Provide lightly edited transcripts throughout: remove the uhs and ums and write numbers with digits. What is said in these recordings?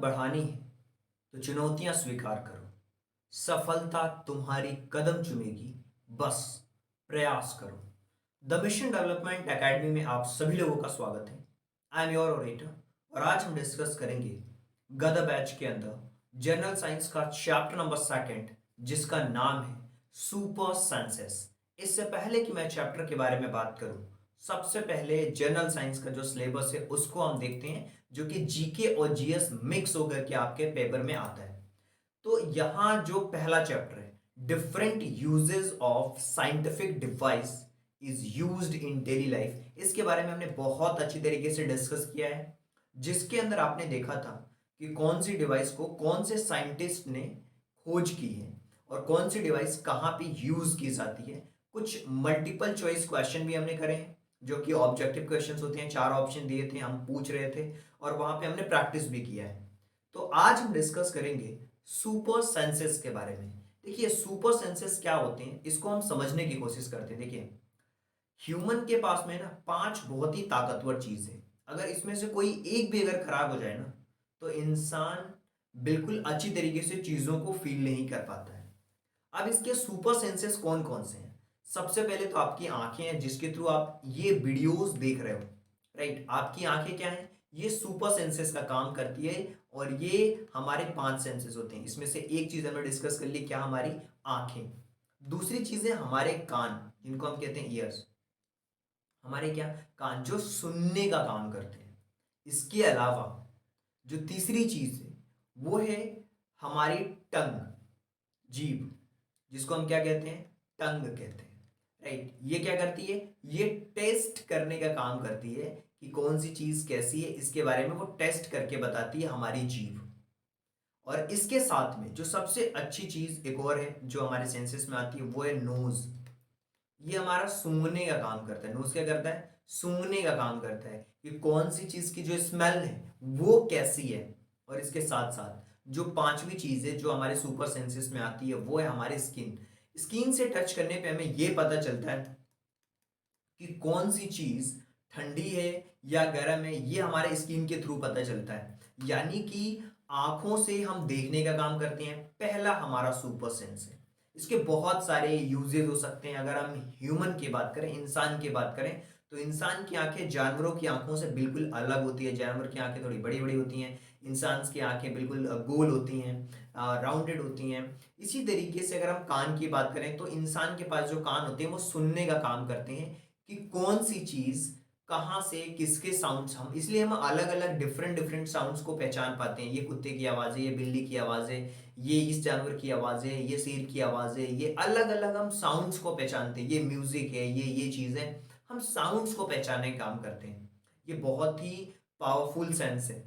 बढ़ानी है तो चुनौतियां स्वीकार करो। सफलता तुम्हारी कदम चूमेगी, बस प्रयास करो। द मिशन डेवलपमेंट एकेडमी में आप सभी लोगों का स्वागत है। आई एम योर ओरेटर और आज हम डिस्कस करेंगे गद बैच के अंदर जनरल साइंस का चैप्टर नंबर सेकंड, जिसका नाम है सुपर सेंसेस। इससे पहले कि मैं चैप्टर के बारे में बात करूं, सबसे पहले जनरल साइंस का जो सिलेबस है उसको हम देखते हैं, जो कि जीके और जीएस मिक्स होकर के आपके पेपर में आता है। तो यहां जो पहला चैप्टर है, different uses of scientific device is used in daily life, इसके बारे में हमने बहुत अच्छी तरीके से डिस्कस किया है। जिसके अंदर आपने देखा था कि कौन सी डिवाइस को कौन से साइंटिस्ट ने खोज की है और कौन सी डिवाइस कहां पे यूज की जाती है। कुछ मल्टीपल चॉइस क्वेश्चन भी हमने करे हैं, जो कि ऑब्जेक्टिव क्वेश्चंस होते हैं। 4 ऑप्शन दिए थे, हम पूछ रहे थे और वहां पे हमने प्रैक्टिस भी किया है। तो आज हम डिस्कस करेंगे सुपर सेंसेस के बारे में। देखिए, सुपर सेंसेस क्या होते हैं, इसको हम समझने की कोशिश करते हैं। देखिए, ह्यूमन के पास में ना 5 बहुत ही ताकतवर चीज है। अगर इसमें से कोई एक भी अगर खराब हो जाए ना, तो इंसान बिल्कुल अच्छी तरीके से चीजों को फील नहीं कर पाता है। अब इसके सुपर सेंसेस कौन कौन से हैं? सबसे पहले तो आपकी आंखें हैं, जिसके थ्रू आप ये वीडियोस देख रहे हो। राइट, आपकी आंखें क्या है, ये सुपर सेंसेस का काम करती है और ये हमारे 5 सेंसेस होते हैं। इसमें से एक चीज हमने डिस्कस कर ली, क्या, हमारी आंखें। दूसरी चीज है हमारे कान, जिनको हम कहते हैं ईयर्स। हमारे क्या, कान, जो सुनने का काम करते हैं। इसके अलावा जो तीसरी चीज है वो है हमारी टंग, जीभ, जिसको हम क्या कहते हैं, टंग कहते हैं। राइट, ये क्या करती है, ये टेस्ट करने का काम करती है कि कौन सी चीज कैसी है, इसके बारे में वो टेस्ट करके बताती है हमारी जीभ। और इसके साथ में जो सबसे अच्छी चीज एक और है जो हमारे सेंसेस में आती है, वो है नोज। ये हमारा सूंघने का काम करता है। नोज क्या करता है, सूंघने का काम करता है कि कौन सी चीज की जो स्मेल है वो कैसी है। और इसके साथ साथ जो पांचवी चीज है जो हमारे सुपर सेंसेस में आती है, वो है हमारी स्किन। स्किन से टच करने पे हमें ये पता चलता है कि कौन सी चीज ठंडी है या गर्म है, ये हमारे स्किन के थ्रू पता चलता है। यानी कि आंखों से हम देखने का काम करते हैं, पहला हमारा सुपर सेंस है। इसके बहुत सारे यूजेस हो सकते हैं। अगर हम ह्यूमन की बात करें, इंसान की बात करें, तो इंसान की आंखें जानवरों की आंखों से बिल्कुल अलग होती है। जानवर की आंखें थोड़ी बड़ी बड़ी होती हैं, इंसान की आंखें बिल्कुल गोल होती हैं, राउंडेड होती हैं। इसी तरीके से अगर हम कान की बात करें, तो इंसान के पास जो कान होते हैं वो सुनने का काम करते हैं कि कौन सी चीज कहाँ से किसके साउंड्स, हम इसलिए हम अलग अलग डिफरेंट डिफरेंट साउंड्स को पहचान पाते हैं। ये कुत्ते की आवाज है, ये बिल्ली की आवाज है, ये इस जानवर की आवाज है, ये शेर की आवाज है। ये अलग अलग हम साउंड्स को पहचानते हैं। ये म्यूजिक है, ये चीज है, हम साउंड्स को पहचानने का काम करते हैं। ये बहुत ही पावरफुल सेंस है।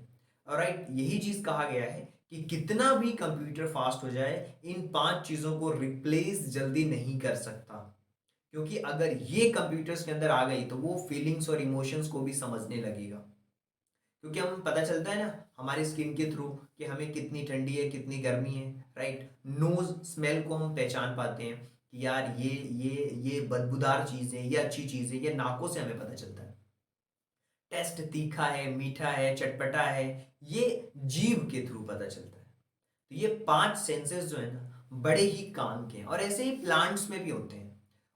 राइट, यही चीज कहा गया है कि कितना भी कंप्यूटर फास्ट हो जाए, इन 5 चीजों को रिप्लेस जल्दी नहीं कर सकता। क्योंकि अगर ये कंप्यूटर्स के अंदर आ गई तो वो फीलिंग्स और इमोशंस को भी समझने लगेगा। क्योंकि हम पता चलता है ना हमारी स्किन के थ्रू कि हमें कितनी ठंडी है, कितनी गर्मी है। राइट, नोज स्मेल को हम पहचान पाते हैं कि यार ये बदबूदार चीज है, ये अच्छी चीज है। ये नाकों से हमें पता चलता है। टेस्ट तीखा है, मीठा है, चटपटा है, ये जीभ के थ्रू पता चलता है। तो ये 5 सेंसेस जो है ना, बड़े ही काम के हैं। और ऐसे ही प्लांट्स में भी होते हैं।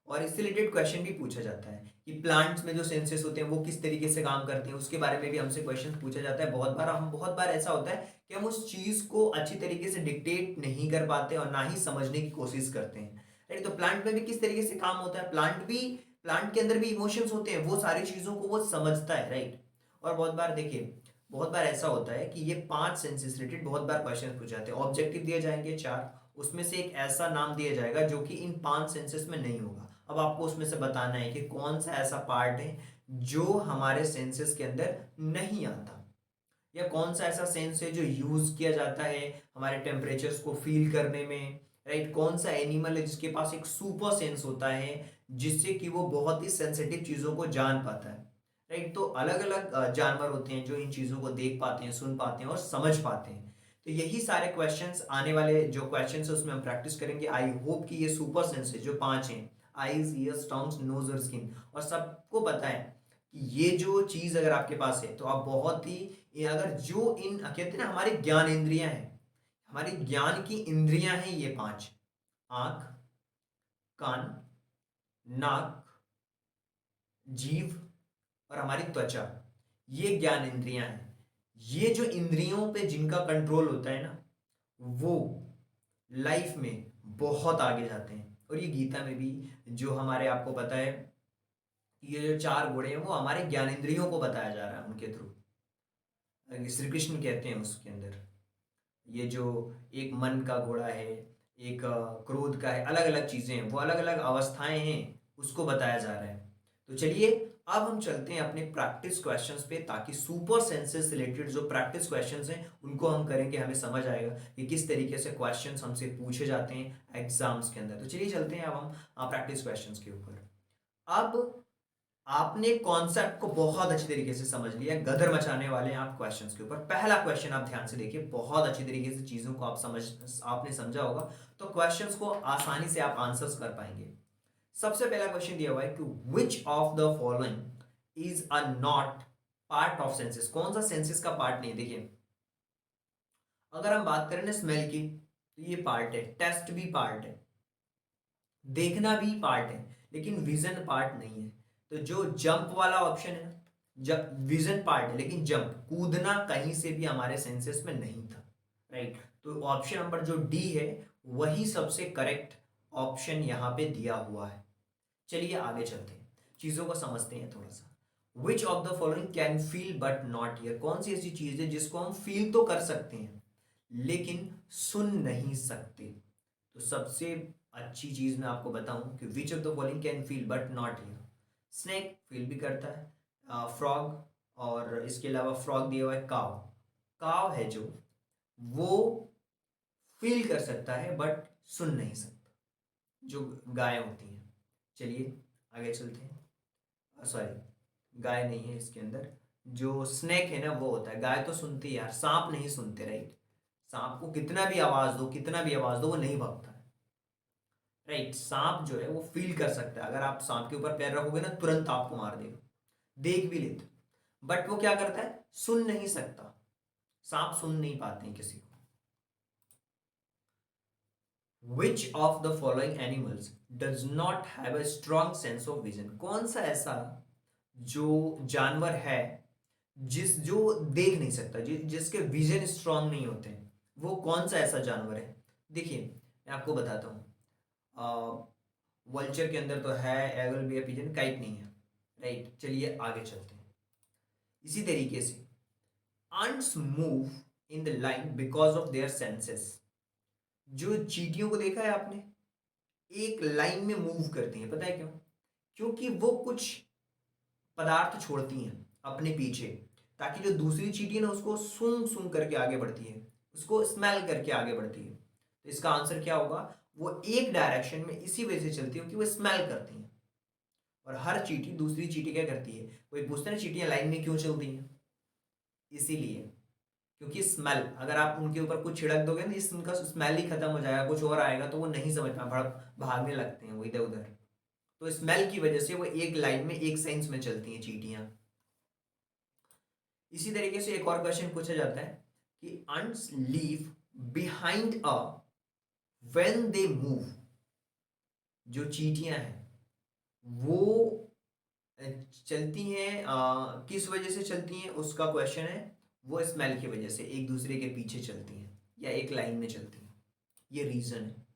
और इससे रिलेटेड क्वेश्चन भी पूछा जाता है कि प्लांट्स में जो सेंसेस होते हैं वो किस तरीके से काम करते हैं, उसके बारे में भी हमसे क्वेश्चन पूछा जाता है। बहुत बार ऐसा होता है कि हम उस चीज को अच्छी तरीके से डिक्टेट नहीं कर पाते और ना ही समझने की कोशिश करते हैं। राइट, तो प्लांट में भी किस तरीके से काम होता है, प्लांट के अंदर भी इमोशंस होते हैं, वो सारी चीजों को वो समझता है। राइट, और बहुत बार देखिए, बहुत बार ऐसा होता है कि ये 5 सेंसेस रिलेटेड बहुत बार क्वेश्चन पूछ जाते हैं। ऑब्जेक्टिव दिए जाएंगे 4, उसमें से एक ऐसा नाम दिया जाएगा जो कि इन 5 सेंसेस में नहीं होगा। अब आपको उसमें से बताना है कि कौन सा ऐसा पार्ट है जो हमारे सेंसेस के अंदर नहीं आता, या कौन सा ऐसा सेंस है जो यूज किया जाता है हमारे टेम्परेचर्स को फील करने में। राइट, कौन सा एनिमल है जिसके पास एक सुपर सेंस होता है, जिससे कि वो बहुत ही सेंसिटिव चीजों को जान पाता है। राइट, तो अलग अलग जानवर होते हैं जो इन चीजों को देख पाते हैं, सुन पाते हैं और समझ पाते हैं। तो यही सारे क्वेश्चंस, आने वाले जो क्वेश्चंस है उसमें हम प्रैक्टिस करेंगे। आई होप कि ये सुपर सेंस है जो 5 हैं, आईज, ईयर्स, टंग्स, नोज और स्किन, और सबको पता है कि ये जो चीज अगर आपके पास है तो आप बहुत ही, ये अगर जो इन कहते हैं ना हमारे ज्ञान इंद्रियां हैं, हमारी ज्ञान की इंद्रियां हैं ये पांच: आंख, कान, नाक, जीभ और हमारी त्वचा, ये ज्ञान इंद्रियां हैं। ये जो इंद्रियों पे जिनका कंट्रोल होता है ना, वो लाइफ में बहुत आगे जाते हैं। और ये गीता में भी जो हमारे, आपको पता है, ये जो चार घोड़े हैं वो हमारे ज्ञानेंद्रियों को बताया जा रहा है उनके थ्रू। श्री कृष्ण कहते हैं उसके अंदर, ये जो एक मन का घोड़ा है, एक क्रोध का है, अलग अलग चीजें हैं, वो अलग अलग अवस्थाएं हैं, उसको बताया जा रहा है। तो चलिए अब हम चलते हैं अपने प्रैक्टिस क्वेश्चंस पे, ताकि सुपर सेंसेस से रिलेटेड जो प्रैक्टिस क्वेश्चंस हैं उनको हम करेंगे, हमें समझ आएगा कि किस तरीके से क्वेश्चंस हमसे पूछे जाते हैं एग्जाम्स के अंदर। तो चलिए चलते हैं अब हम प्रैक्टिस क्वेश्चंस के ऊपर। अब आपने कॉन्सेप्ट को बहुत अच्छी तरीके से समझ लिया, गदर मचाने वाले हैं आप क्वेश्चंस के ऊपर। पहला क्वेश्चन आप ध्यान से देखिए, बहुत अच्छी तरीके से चीजों को आपने समझा होगा तो क्वेश्चंस को आसानी से आप आंसर्स कर पाएंगे। सबसे पहला क्वेश्चन दिया हुआ है कि विच of the following is a not part of senses. कौन सा सेंसेस का पार्ट नहीं है? देखिए, अगर हम बात करें ना स्मेल की, तो ये पार्ट है, टेस्ट भी पार्ट है, देखना भी पार्ट है, लेकिन विजन पार्ट नहीं है। तो जो जंप वाला ऑप्शन है ना, जब विजन पार्ट है लेकिन जंप, कूदना कहीं से भी हमारे सेंसेस में नहीं था, राइट। तो ऑप्शन नंबर जो डी है वही सबसे करेक्ट ऑप्शन यहां पे दिया हुआ है। चलिए आगे चलते हैं, चीजों को समझते हैं थोड़ा सा। विच of the following can feel but not here. कौन सी ऐसी चीज है जिसको हम फील तो कर सकते हैं लेकिन सुन नहीं सकते? तो सबसे अच्छी चीज मैं आपको बताऊं कि विच of the following can feel but not here. Snake feel भी करता है, फ्रॉग, और इसके अलावा फ्रॉग दिया हुआ है काव। काव है जो, वो फील कर सकता है बट सुन नहीं सकता, जो गाय होती हैं। चलिए आगे चलते हैं। सॉरी, गाय नहीं है इसके अंदर, जो स्नेक है ना वो होता है। गाय तो सुनती है यार, सांप नहीं सुनते, राइट। सांप को कितना भी आवाज दो, कितना भी आवाज दो, वो नहीं भगता है, राइट। सांप जो है वो फील कर सकता है, अगर आप सांप के ऊपर पैर रखोगे ना तुरंत आपको मार देगा, देख भी लेते, बट वो क्या करता है, सुन नहीं सकता। सांप सुन नहीं पाते हैं किसी को। विच of the following animals does not have a strong sense of vision. कौन सा ऐसा जो जानवर है जो देख नहीं सकता, जिसके विजन स्ट्रांग नहीं होते हैं, वो कौन सा ऐसा जानवर है? देखिए मैं आपको बताता हूँ। वल्चर के अंदर तो है, एगल भी है, पिजन, काइट नहीं है, राइट। चलिए आगे चलते हैं। इसी तरीके से ants move in the line because of their senses. जो चींटियों को देखा है आपने, एक लाइन में मूव करती हैं, पता है क्यों? क्योंकि वो कुछ पदार्थ छोड़ती हैं अपने पीछे, ताकि जो दूसरी चींटी है ना उसको सूंघ सूंघ करके आगे बढ़ती है, उसको स्मेल करके आगे बढ़ती है। तो इसका आंसर क्या होगा? वो एक डायरेक्शन में इसी वजह से चलती है क्योंकि वो स्मेल करती हैं। और हर चींटी दूसरी चींटी क्या करती है, कोई पूछता है ना चींटियां लाइन में क्यों चलती हैं? इसीलिए, क्योंकि स्मेल, अगर आप उनके ऊपर कुछ छिड़क दोगे ना, इस उनका स्मेल ही खत्म हो जाएगा, कुछ और आएगा तो वो नहीं समझ पाए, भागने लगते हैं वो इधर उधर। तो स्मेल की वजह से वो एक लाइन में एक सेंस में चलती हैं चींटियां। इसी तरीके से एक और क्वेश्चन पूछा जाता है कि ants leave behind a when they move. जो चींटियां हैं वो चलती हैं, किस वजह से चलती हैं उसका क्वेश्चन है। वो स्मेल की वजह से एक दूसरे के पीछे चलती हैं या एक लाइन में चलती हैं, ये रीजन है।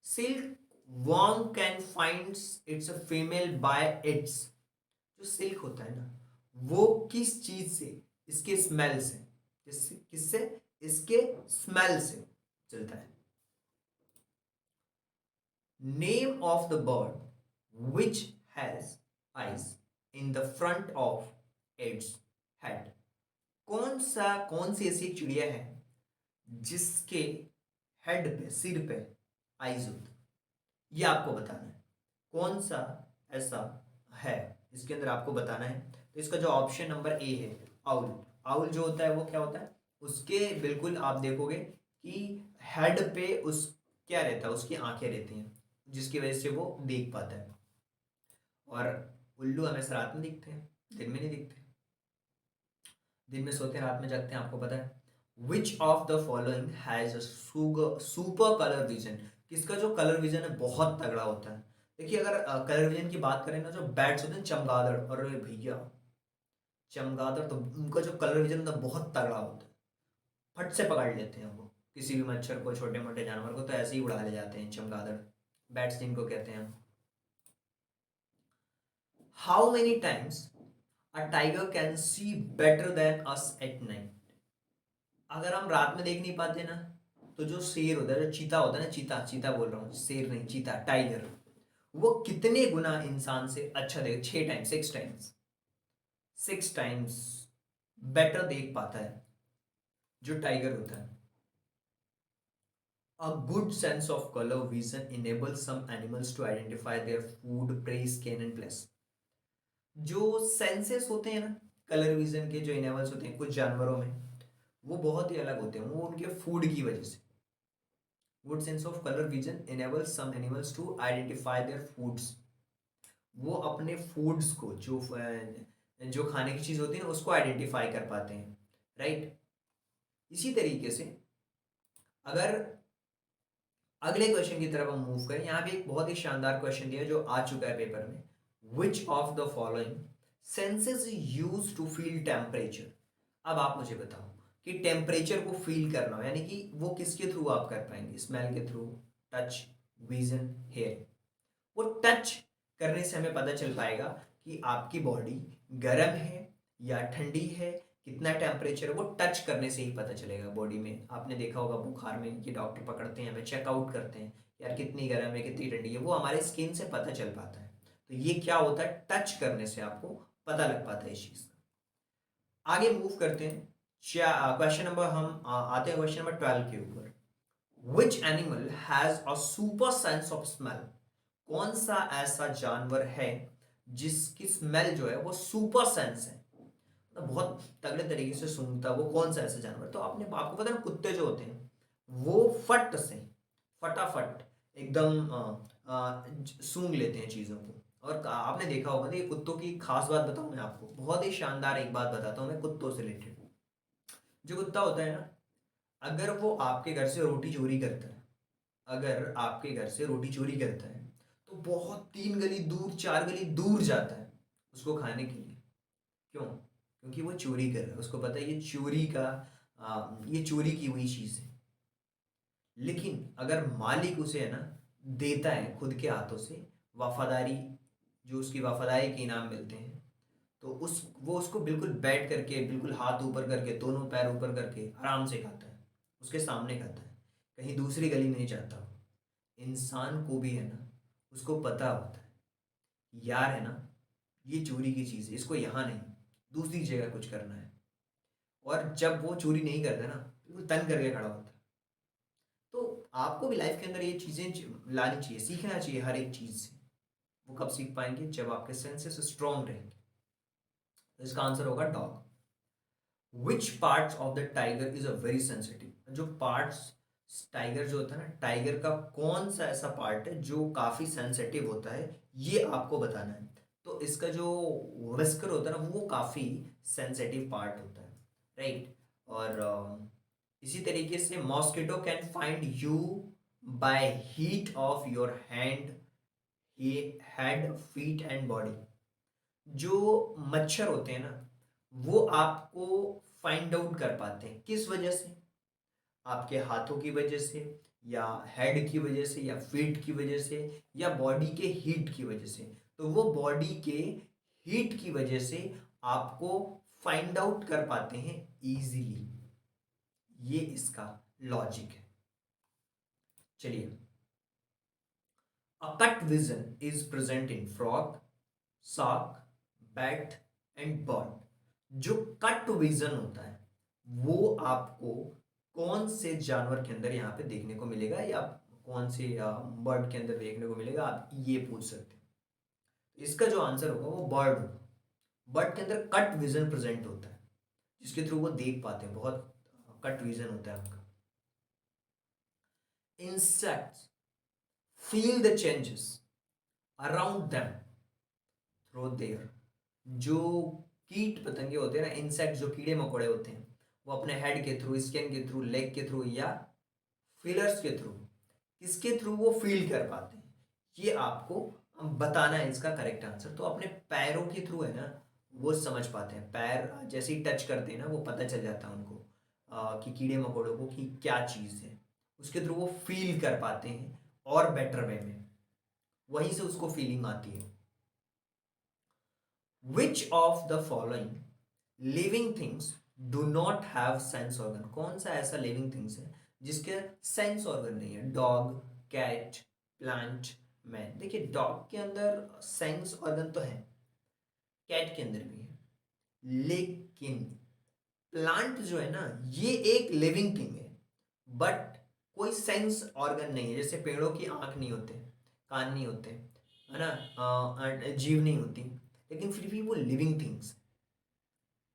Silk worm can find it's a female bye it's. जो सिल्क होता है ना, वो किस चीज से? इसके स्मेल से। किससे? इसके स्मेल से चलता है। Name of the bird which has eyes in the front of its head. कौन सी ऐसी चिड़िया है जिसके हेड पे, सिर पे आइज होती? ये आपको बताना है, कौन सा ऐसा है, इसके अंदर आपको बताना है। तो इसका जो ऑप्शन नंबर ए है, आउल। आउल जो होता है वो क्या होता है, उसके बिल्कुल आप देखोगे कि हेड पे उस क्या रहता है, उसकी आंखें रहती हैं, जिसकी वजह से वो देख पाता है। और उल्लू हमेशा रात में दिखते हैं, दिन में नहीं दिखते, दिन में सोते हैं रात में जगते हैं, आपको पता है। विच of the following has a super colour vision, किसका जो कलर विजन है बहुत तगड़ा होता है। देखिए अगर कलर विजन की बात करें ना, जो बैट्स होते हैं चमगादड़, अरे भैया चमगादड़ तो उनका जो कलर विजन होता है बहुत तगड़ा होता है, फट से पकड़ लेते हैं वो किसी भी मच्छर को, छोटे मोटे जानवर को तो ऐसे ही उड़ा ले जाते हैं चमगादड़, बैट्स जिनको कहते हैं हम। How many times a tiger can see better than us at night, अगर हम रात में देख नहीं पाते ना, तो जो शेर होता है, जो चीता होता है ना, चीता चीता बोल रहा हूँ, शेर नहीं चीता, टाइगर, वो कितने गुना इंसान से अच्छा देख, 6 टाइम्स, 6 टाइम्स, 6 टाइम्स बेटर देख पाता है जो टाइगर होता है। A good sense of color vision enables some animals to identify their food, prey, skin and place. जो सेंसेस होते हैं ना कलर विजन के, जो इनेबल्स होते हैं कुछ जानवरों में, वो बहुत ही अलग होते हैं, वो उनके फूड की वजह से। Good sense of colour vision enables some animals to identify their foods, वो अपने फूड्स को, जो खाने की चीज होती है ना उसको आइडेंटिफाई कर पाते हैं, राइट। इसी तरीके से अगर अगले क्वेश्चन की तरफ हम मूव करें, यहाँ पे एक बहुत ही शानदार क्वेश्चन दिया है जो आ चुका है पेपर में। Which of the following senses use to feel temperature, अब आप मुझे बताओ कि टेम्परेचर को फील करना हो, यानी कि वो किसके थ्रू आप कर पाएंगे, स्मेल के थ्रू, टच, विजन, हेयर। वो टच करने से हमें पता चल पाएगा कि आपकी बॉडी गर्म है या ठंडी है, कितना टेम्परेचर है, वो टच करने से ही पता चलेगा बॉडी में। आपने देखा होगा बुखार में कि डॉक्टर पकड़ते हैं, हमें चेकआउट करते हैं, यार कितनी गर्म है कितनी ठंडी है, वो हमारे स्किन से पता चल पाता है। तो ये क्या होता है, टच करने से आपको पता लग पाता है इस चीज़ का। आगे मूव करते हैं, क्वेश्चन नंबर हम आते हैं क्वेश्चन नंबर 12 के ऊपर। Which animal has a super sense of smell, कौन सा ऐसा जानवर है जिसकी स्मेल जो है वो सुपर सेंस है, मतलब बहुत तगड़े तरीके से सूंघता है, वो कौन सा ऐसा जानवर। तो आपको पता है ना, कुत्ते जो होते हैं वो फट से, फटाफट एकदम सूंघ लेते हैं चीज़ों को। और आपने देखा होगा ना, ये कुत्तों की खास बात बताऊं मैं आपको, बहुत ही शानदार एक बात बताता हूँ मैं कुत्तों से रिलेटेड। जो कुत्ता होता है ना, अगर वो आपके घर से रोटी चोरी करता है, अगर आपके घर से रोटी चोरी करता है, तो बहुत 3 गली दूर 4 गली दूर जाता है उसको खाने के लिए। क्यों? क्योंकि वो चोरी कर रहा है, उसको पता है ये चोरी का, ये चोरी की हुई चीज़ है। लेकिन अगर मालिक उसे है ना देता है खुद के हाथों से, वफादारी, जो उसकी वफादारी के इनाम मिलते हैं, तो वो उसको बिल्कुल बैठ करके, बिल्कुल हाथ ऊपर करके, दोनों पैर ऊपर करके आराम से खाता है, उसके सामने खाता है, कहीं दूसरी गली में नहीं जाता वो। इंसान को भी है ना, उसको पता होता है यार है ना, ये चोरी की चीज़ है, इसको यहाँ नहीं, दूसरी जगह कुछ करना है। और जब वो चोरी नहीं करता ना, बिल्कुल तंग करके खड़ा होता है। तो आपको भी लाइफ के अंदर ये चीज़ें लानी चाहिए, सीखना चाहिए हर एक चीज़ से। वो कब सीख पाएंगे, जब आपके सेंसेस स्ट्रांग रहेंगे। तो इसका आंसर होगा dog. Which parts of the tiger is a very sensitive, जो पार्ट्स, टाइगर जो होता है ना, टाइगर का कौन सा ऐसा पार्ट है जो काफी सेंसिटिव होता है, ये आपको बताना है। तो इसका जो विस्कर होता है ना, वो काफी सेंसिटिव पार्ट होता है, राइट। और इसी तरीके से mosquito can find you by heat of your hand, head, feet and body, जो मच्छर होते हैं ना, वो आपको फाइंड आउट कर पाते हैं, किस वजह से, आपके हाथों की वजह से, या हेड की वजह से, या फीट की वजह से, या बॉडी के हीट की वजह से। तो वो बॉडी के हीट की वजह से आपको फाइंड आउट कर पाते हैं इजीली, ये इसका लॉजिक है। चलिए, अ cut vision is present in frog, shark, bat and bird. जो कट विजन होता है वो आपको कौन से जानवर के अंदर यहाँ पे देखने को मिलेगा, या कौन से बर्ड के अंदर देखने को मिलेगा, आप ये पूछ सकते हैं। इसका जो आंसर होगा वो बर्ड होगा। बर्ड के अंदर कट विजन प्रेजेंट होता है, जिसके थ्रू वो देख पाते हैं, बहुत कट विजन होता है उनका। Insects feel the changes around them through their जो कीट पतंगे होते हैं ना, इंसेक्ट, जो कीड़े मकोड़े होते हैं, वो अपने हेड के थ्रू, स्किन के थ्रू, लेग के थ्रू या फीलर्स के थ्रू, किसके थ्रू वो फील कर पाते हैं, ये आपको बताना है इसका करेक्ट आंसर। तो अपने पैरों के थ्रू है ना, वो समझ पाते हैं, पैर जैसे ही टच करते हैं ना, वो पता चल जाता है उनको कि कीड़े मकोड़ों को कि क्या चीज़ है, उसके थ्रू वो फील कर पाते हैं और बेटर वे में, वहीं से उसको फीलिंग आती है। विच of the following living things do not have sense organ? कौन सा ऐसा लिविंग थिंग्स है जिसके सेंस ऑर्गन नहीं है? Dog, cat, plant, man. देखिए, डॉग के अंदर सेंस ऑर्गन तो है, कैट के अंदर भी है, लेकिन प्लांट जो है ना, ये एक लिविंग थिंग है, बट कोई सेंस ऑर्गन नहीं है। जैसे पेड़ों की आंख नहीं होते, कान नहीं होते, है ना, जीव नहीं होती, लेकिन फिर भी वो लिविंग थिंग्स,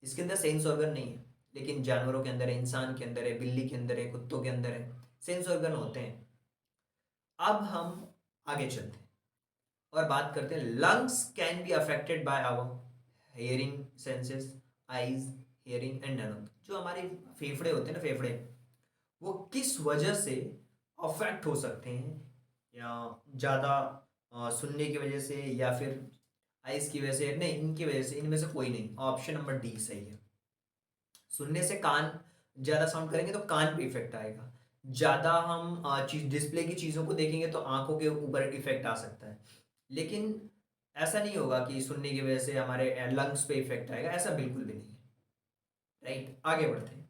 इसके अंदर सेंस ऑर्गन नहीं है। लेकिन जानवरों के अंदर है, इंसान के अंदर है, बिल्ली के अंदर है, कुत्तों के अंदर है, सेंस ऑर्गन होते हैं। अब हम आगे चलते हैं और बात करते हैं, lungs can be affected by our hearing senses, eyes, hearing and none. जो हमारे फेफड़े होते हैं ना, फेफड़े, वो किस वजह से अफेक्ट हो सकते हैं? या ज़्यादा सुनने की वजह से, या फिर आइज की वजह से? नहीं, इनकी वजह से, इनमें से कोई नहीं। ऑप्शन नंबर डी सही है। सुनने से कान ज़्यादा साउंड करेंगे तो कान पे इफेक्ट आएगा, ज़्यादा हम चीज डिस्प्ले की चीज़ों को देखेंगे तो आंखों के ऊपर इफेक्ट आ सकता है। लेकिन ऐसा नहीं होगा कि सुनने की वजह से हमारे लंग्स पे इफेक्ट आएगा, ऐसा बिल्कुल भी नहीं है। राइट, आगे बढ़ते हैं,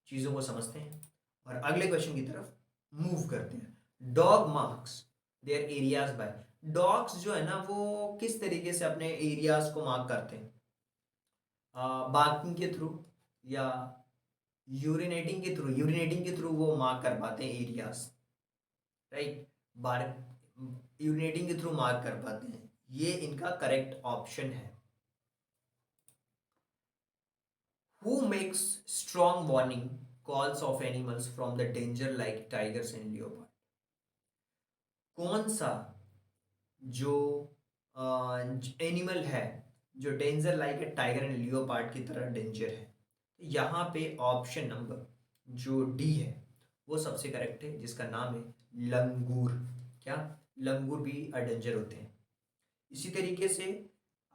चीज़ों को समझते हैं और अगले क्वेश्चन की तरफ मूव करते हैं। Dog marks their areas by. Dogs जो है ना, वो किस तरीके से अपने एरियाज को मार्क करते हैं? बार्किंग के थ्रू या यूरिनेटिंग के थ्रू वो मार्क कर पाते हैं एरियाज। राइट, बार यूरिनेटिंग के थ्रू मार्क कर पाते हैं, ये इनका करेक्ट ऑप्शन है। Who makes strong warning calls of animals from the danger like tigers and leopard? कौन सा जो एनिमल है जो डेंजर लाइक है टाइगर एंड लियोपार्ड की तरह डेंजर है? यहाँ पे ऑप्शन नंबर जो डी है वो सबसे करेक्ट है, जिसका नाम है लंगूर। क्या? लंगूर भी डेंजर होते हैं। इसी तरीके से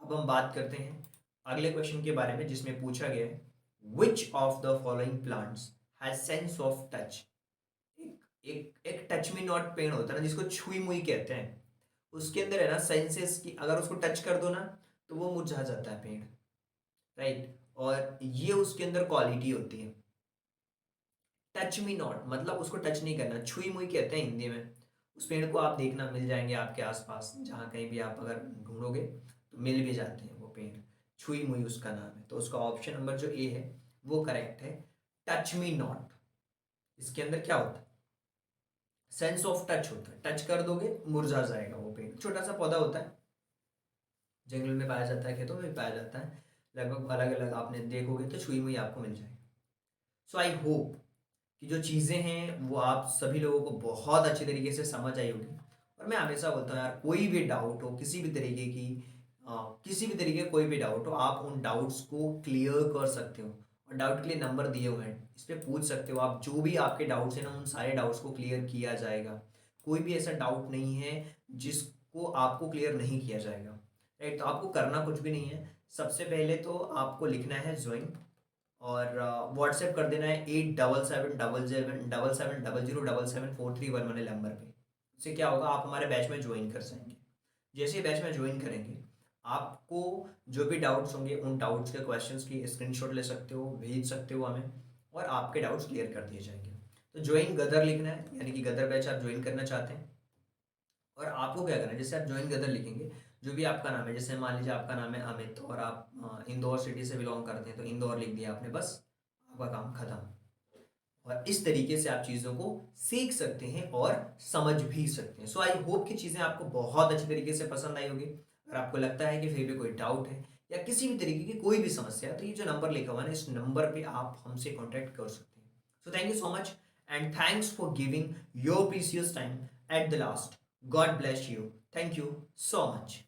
अब हम बात करते हैं अगले क्वेश्चन के बारे में, जिसमें पूछा गया है, विच of the following plants has sense of touch? एक टच मी नॉट पेड़ होता है ना, जिसको छुई मुई कहते हैं, उसके अंदर है ना सेंसेस की, अगर उसको टच कर दो ना तो वो मुरझा जाता है पेड़। राइट, और ये उसके अंदर क्वालिटी होती है। टच मी नॉट मतलब उसको टच नहीं करना, छुई मुई कहते हैं हिंदी में। उस पेड़ को आप देखना, मिल जाएंगे आपके आसपास, जहाँ कहीं भी आप अगर ढूंढोगे तो मिल भी जाते हैं वो पेड़। छुई मुई उसका नाम है, तो उसका ऑप्शन नंबर जो ए है वो करेक्ट है, टच मी नॉट। इसके अंदर क्या होता है? सेंस ऑफ टच होता है, टच कर दोगे मुरझा जाएगा वो पेड़। छोटा सा पौधा होता है, जंगल में पाया जाता है, खेतों में भी पाया जाता है, लगभग अलग अलग आपने देखोगे तो छुई मुई आपको मिल जाएगी। सो आई होप कि जो चीज़ें हैं वो आप सभी लोगों को बहुत अच्छे तरीके से समझ आई होगी। और मैं हमेशा बोलता हूँ यार, कोई भी डाउट हो, किसी भी तरीके की किसी भी तरीके का कोई भी डाउट हो, आप उन डाउट्स को क्लियर कर सकते हो। और डाउट के लिए नंबर दिए हुए हैं, इस पर पूछ सकते हो आप, जो भी आपके डाउट्स हैं ना, उन सारे डाउट्स को क्लियर किया जाएगा। कोई भी ऐसा डाउट नहीं है जिसको आपको क्लियर नहीं किया जाएगा। राइट, तो आपको करना कुछ भी नहीं है। सबसे पहले तो आपको लिखना है ज्वाइन, और व्हाट्सएप कर देना है 87777700774311 वाले नंबर पे। उससे क्या होगा, आप हमारे बैच में ज्वाइन कर जाएंगे। जैसे ही बैच में ज्वाइन करेंगे, आपको जो भी डाउट्स होंगे उन डाउट्स के क्वेश्चंस की स्क्रीनशॉट ले सकते हो, भेज सकते हो हमें, और आपके डाउट्स क्लियर कर दिए जाएंगे। तो ज्वाइन गदर लिखना है, यानी कि गदर बैच आप ज्वाइन करना चाहते हैं। और आपको क्या करना है, जैसे आप ज्वाइन गदर लिखेंगे, जो भी आपका नाम है, जैसे मान लीजिए आपका नाम है अमित और आप इंदौर सिटी से बिलोंग करते हैं, तो इंदौर लिख दिया आपने, बस आपका काम खत्म। और इस तरीके से आप चीज़ों को सीख सकते हैं और समझ भी सकते हैं। सो आई होप कि चीज़ें आपको बहुत अच्छी तरीके से पसंद आई होगी। अगर आपको लगता है कि फिर भी कोई डाउट है या किसी भी तरीके की कोई भी समस्या है, तो ये जो नंबर लिखा हुआ है ना, इस नंबर पे आप हमसे कॉन्टैक्ट कर सकते हैं। So thank you so much and thanks for giving your precious time at the last. God bless you. Thank you so much.